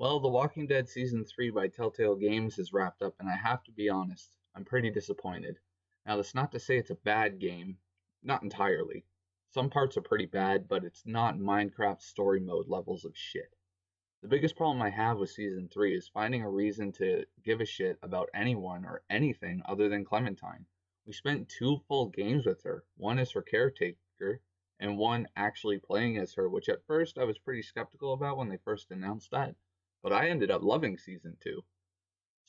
Well, The Walking Dead Season 3 by Telltale Games is wrapped up, and I have to be honest, I'm pretty disappointed. Now, that's not to say it's a bad game, not entirely. Some parts are pretty bad, but it's not Minecraft story mode levels of shit. The biggest problem I have with Season 3 is finding a reason to give a shit about anyone or anything other than Clementine. We spent 2 full games with her, one as her caretaker, and one actually playing as her, which at first I was pretty skeptical about when they first announced that, but I ended up loving Season 2.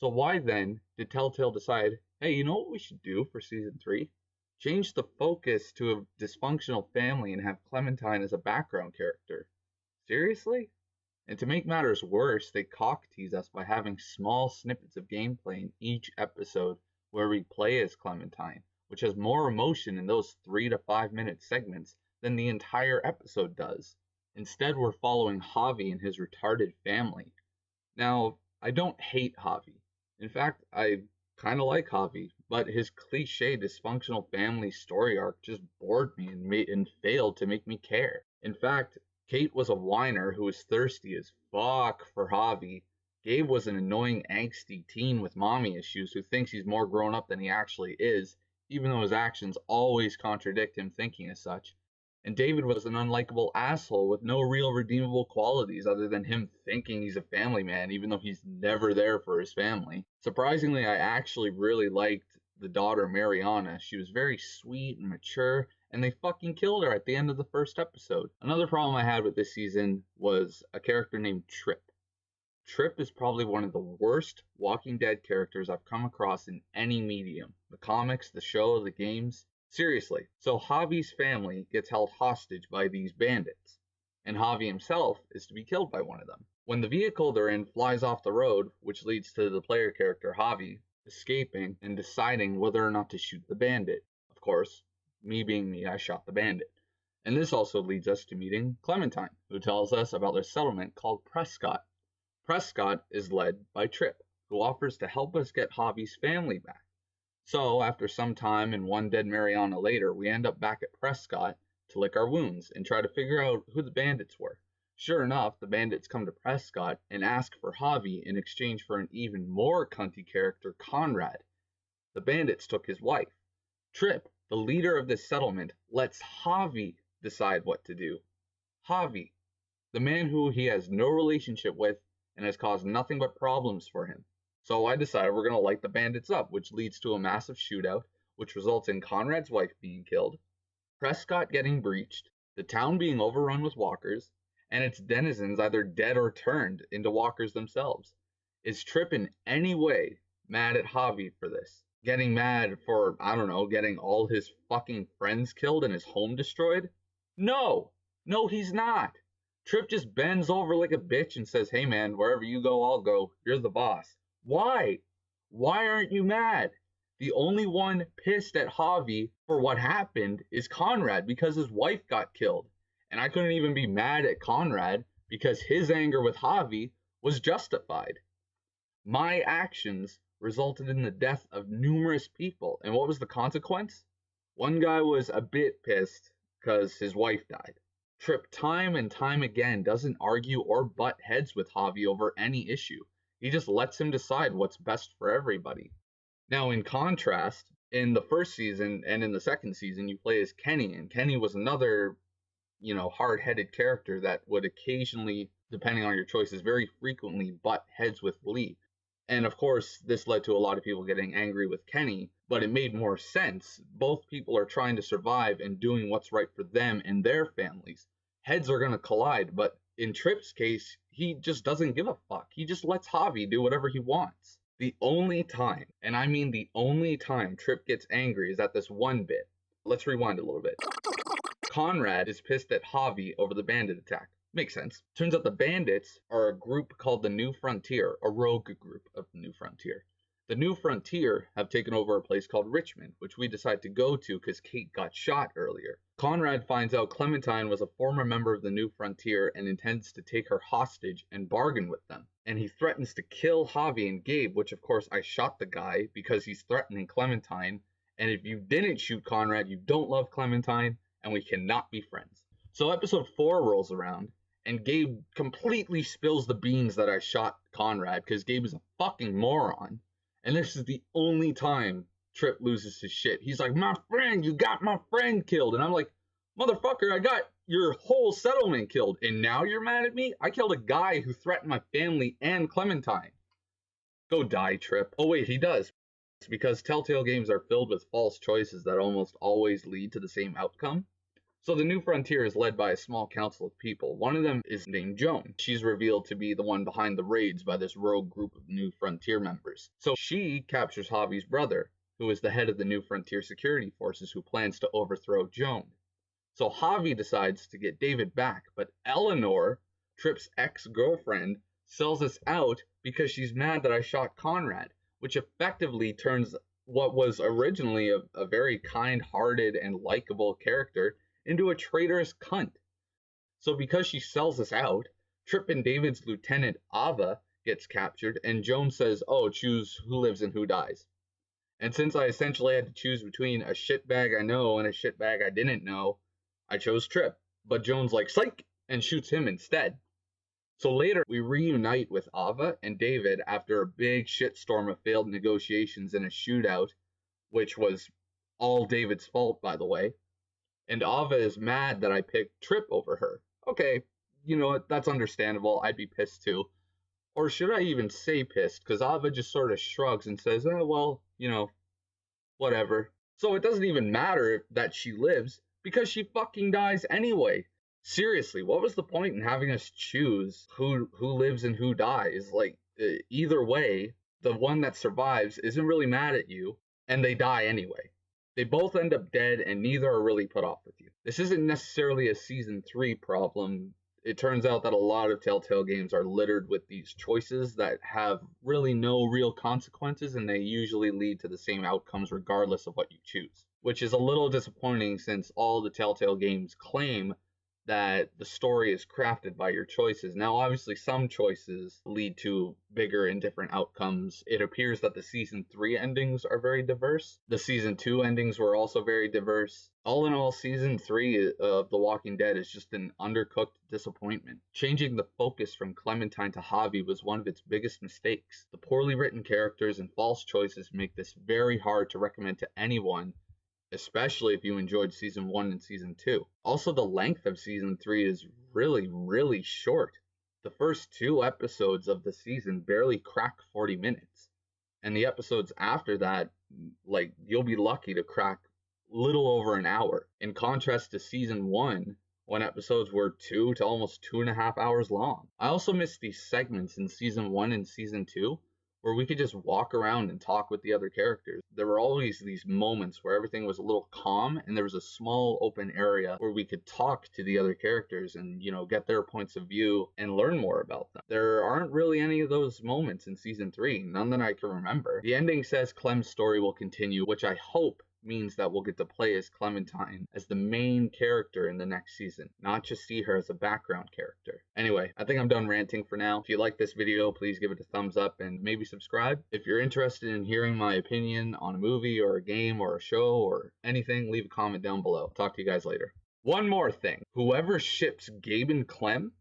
So why then did Telltale decide, hey, you know what we should do for Season 3? Change the focus to a dysfunctional family and have Clementine as a background character. Seriously? And to make matters worse, they cock tease us by having small snippets of gameplay in each episode where we play as Clementine, which has more emotion in those 3 to 5 minute segments than the entire episode does. Instead, we're following Javi and his retarded family. Now, I don't hate Javi. In fact, I kind of like Javi, but his cliche dysfunctional family story arc just bored me and failed to make me care. In fact, Kate was a whiner who was thirsty as fuck for Javi. Gabe was an annoying, angsty teen with mommy issues who thinks he's more grown up than he actually is, even though his actions always contradict him thinking as such. And David was an unlikable asshole with no real redeemable qualities other than him thinking he's a family man, even though he's never there for his family. Surprisingly, I actually really liked the daughter Mariana. She was very sweet and mature, and they fucking killed her at the end of the first episode. Another problem I had with this season was a character named Trip. Trip is probably one of the worst Walking Dead characters I've come across in any medium. The comics, the show, the games. Seriously. So Javi's family gets held hostage by these bandits, and Javi himself is to be killed by one of them. When the vehicle they're in flies off the road, which leads to the player character Javi escaping and deciding whether or not to shoot the bandit. Of course, me being me, I shot the bandit. And this also leads us to meeting Clementine, who tells us about their settlement called Prescott. Prescott is led by Trip, who offers to help us get Javi's family back. So, after some time and one dead Mariana later, we end up back at Prescott to lick our wounds and try to figure out who the bandits were. Sure enough, the bandits come to Prescott and ask for Javi in exchange for an even more cunty character, Conrad. The bandits took his wife. Trip, the leader of this settlement, lets Javi decide what to do. Javi, the man who he has no relationship with and has caused nothing but problems for him. So I decided we're going to light the bandits up, which leads to a massive shootout, which results in Conrad's wife being killed, Prescott getting breached, the town being overrun with walkers, and its denizens either dead or turned into walkers themselves. Is Trip in any way mad at Javi for this? Getting mad for, I don't know, getting all his fucking friends killed and his home destroyed? No! No, he's not! Trip just bends over like a bitch and says, hey man, wherever you go, I'll go. You're the boss. Why? Why aren't you mad? The only one pissed at Javi for what happened is Conrad because his wife got killed. And I couldn't even be mad at Conrad because his anger with Javi was justified. My actions resulted in the death of numerous people. And what was the consequence? One guy was a bit pissed because his wife died. Trip time and time again doesn't argue or butt heads with Javi over any issue. He just lets him decide what's best for everybody. Now, in contrast, in the first season and in the second season, you play as Kenny, and Kenny was another, hard-headed character that would occasionally, depending on your choices, very frequently butt heads with Lee. And of course, this led to a lot of people getting angry with Kenny, but it made more sense. Both people are trying to survive and doing what's right for them and their families. Heads are going to collide, but in Trip's case, he just doesn't give a fuck. He just lets Javi do whatever he wants. The only time, and I mean the only time Trip gets angry is at this one bit. Let's rewind a little bit. Conrad is pissed at Javi over the bandit attack. Makes sense. Turns out the bandits are a group called the New Frontier, a rogue group of the New Frontier. The New Frontier have taken over a place called Richmond, which we decide to go to because Kate got shot earlier. Conrad finds out Clementine was a former member of the New Frontier and intends to take her hostage and bargain with them. And he threatens to kill Javi and Gabe, which of course I shot the guy because he's threatening Clementine. And if you didn't shoot Conrad, you don't love Clementine, and we cannot be friends. So episode 4 rolls around, and Gabe completely spills the beans that I shot Conrad because Gabe is a fucking moron. And this is the only time Trip loses his shit. He's like, my friend, you got my friend killed. And I'm like, motherfucker, I got your whole settlement killed. And now you're mad at me? I killed a guy who threatened my family and Clementine. Go die, Trip. Oh, wait, he does. It's because Telltale games are filled with false choices that almost always lead to the same outcome. So the New Frontier is led by a small council of people. One of them is named Joan. She's revealed to be the one behind the raids by this rogue group of New Frontier members. So she captures Javi's brother, who is the head of the New Frontier security forces who plans to overthrow Joan. So Javi decides to get David back, but Eleanor, Tripp's ex-girlfriend, sells us out because she's mad that I shot Conrad, which effectively turns what was originally a very kind-hearted and likable character into a traitorous cunt. So because she sells us out, Tripp and David's lieutenant Ava gets captured, and Jones says, oh, choose who lives and who dies. And since I essentially had to choose between a shitbag I know and a shitbag I didn't know, I chose Tripp. But Jones like, psych, and shoots him instead. So later, we reunite with Ava and David after a big shitstorm of failed negotiations and a shootout, which was all David's fault, by the way. And Ava is mad that I picked Tripp over her. Okay, you know what, that's understandable. I'd be pissed too. Or should I even say pissed? Because Ava just sort of shrugs and says, oh, well, you know, whatever. So it doesn't even matter that she lives, because she fucking dies anyway. Seriously, what was the point in having us choose who lives and who dies? Like, either way, the one that survives isn't really mad at you, and they die anyway. They both end up dead, and neither are really put off with you. This isn't necessarily a Season 3 problem. It turns out that a lot of Telltale games are littered with these choices that have really no real consequences, and they usually lead to the same outcomes regardless of what you choose. Which is a little disappointing since all the Telltale games claim that the story is crafted by your choices. Now, obviously, some choices lead to bigger and different outcomes. It appears that the Season 3 endings are very diverse. The Season 2 endings were also very diverse. All in all, Season 3 of The Walking Dead is just an undercooked disappointment. Changing the focus from Clementine to Javi was one of its biggest mistakes. The poorly written characters and false choices make this very hard to recommend to anyone, especially if you enjoyed Season 1 and Season 2. Also, the length of Season 3 is really, really short. The first 2 episodes of the season barely crack 40 minutes. And the episodes after that, like, you'll be lucky to crack little over an hour. In contrast to Season 1, when episodes were 2 to almost 2.5 hours long. I also missed these segments in Season 1 and Season 2, where we could just walk around and talk with the other characters. There were always these moments where everything was a little calm and there was a small open area where we could talk to the other characters and, you know, get their points of view and learn more about them. There aren't really any of those moments in Season 3, none that I can remember. The ending says Clem's story will continue, which I hope means that we'll get to play as Clementine as the main character in the next season, not just see her as a background character. Anyway, I think I'm done ranting for now. If you like this video, please give it a thumbs up and maybe subscribe. If you're interested in hearing my opinion on a movie or a game or a show or anything, leave a comment down below. Talk to you guys later. One more thing. Whoever ships Gabe and Clem,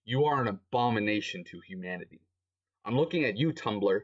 you are an abomination to humanity. I'm looking at you, Tumblr.